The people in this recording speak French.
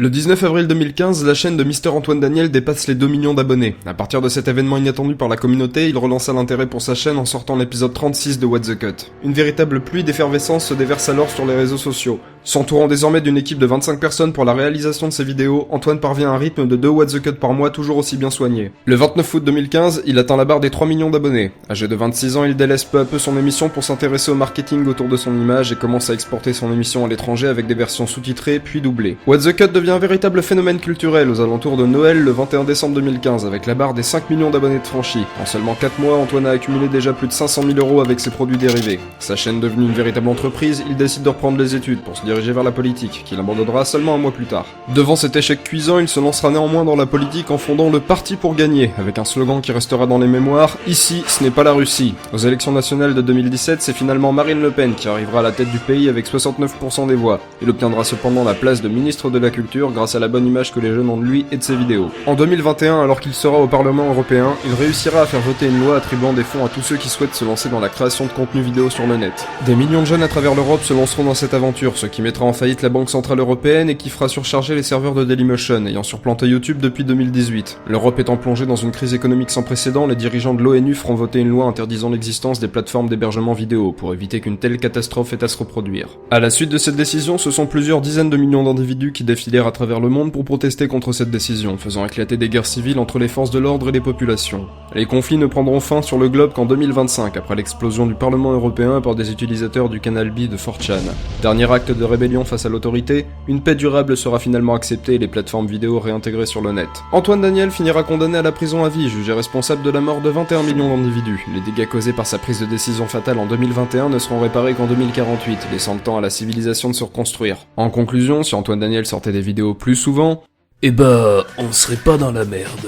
Le 19 avril 2015, la chaîne de Mister Antoine Daniel dépasse les 2 millions d'abonnés. À partir de cet événement inattendu par la communauté, il relança l'intérêt pour sa chaîne en sortant l'épisode 36 de What the Cut. Une véritable pluie d'effervescence se déverse alors sur les réseaux sociaux. S'entourant désormais d'une équipe de 25 personnes pour la réalisation de ses vidéos, Antoine parvient à un rythme de 2 What the Cut par mois toujours aussi bien soigné. Le 29 août 2015, il atteint la barre des 3 millions d'abonnés. Âgé de 26 ans, il délaisse peu à peu son émission pour s'intéresser au marketing autour de son image et commence à exporter son émission à l'étranger avec des versions sous-titrées puis doublées. What the Cut devient un véritable phénomène culturel aux alentours de Noël le 21 décembre 2015 avec la barre des 5 millions d'abonnés de franchis. En seulement 4 mois, Antoine a accumulé déjà plus de 500 000 € avec ses produits dérivés. Sa chaîne devenue une véritable entreprise, il décide de reprendre les études pour se diriger vers la politique, qu'il abandonnera seulement un mois plus tard. Devant cet échec cuisant, il se lancera néanmoins dans la politique en fondant le Parti pour gagner, avec un slogan qui restera dans les mémoires « Ici, ce n'est pas la Russie ». Aux élections nationales de 2017, c'est finalement Marine Le Pen qui arrivera à la tête du pays avec 69% des voix. Il obtiendra cependant la place de ministre de la Culture grâce à la bonne image que les jeunes ont de lui et de ses vidéos. En 2021, alors qu'il sera au Parlement européen, il réussira à faire voter une loi attribuant des fonds à tous ceux qui souhaitent se lancer dans la création de contenu vidéo sur le net. Des millions de jeunes à travers l'Europe se lanceront dans cette aventure, ce qui mettra en faillite la Banque Centrale Européenne et qui fera surcharger les serveurs de Dailymotion, ayant surplanté YouTube depuis 2018. L'Europe étant plongée dans une crise économique sans précédent, les dirigeants de l'ONU feront voter une loi interdisant l'existence des plateformes d'hébergement vidéo pour éviter qu'une telle catastrophe ait à se reproduire. À la suite de cette décision, ce sont plusieurs dizaines de millions d'individus qui défilèrent à travers le monde pour protester contre cette décision, faisant éclater des guerres civiles entre les forces de l'ordre et les populations. Les conflits ne prendront fin sur le globe qu'en 2025, après l'explosion du Parlement européen par des utilisateurs du canal B de 4chan. Dernier acte de rébellion face à l'autorité, une paix durable sera finalement acceptée et les plateformes vidéo réintégrées sur le net. Antoine Daniel finira condamné à la prison à vie, jugé responsable de la mort de 21 millions d'individus. Les dégâts causés par sa prise de décision fatale en 2021 ne seront réparés qu'en 2048, laissant le temps à la civilisation de se reconstruire. En conclusion, si Antoine Daniel sortait des vidéos plus souvent, on serait pas dans la merde.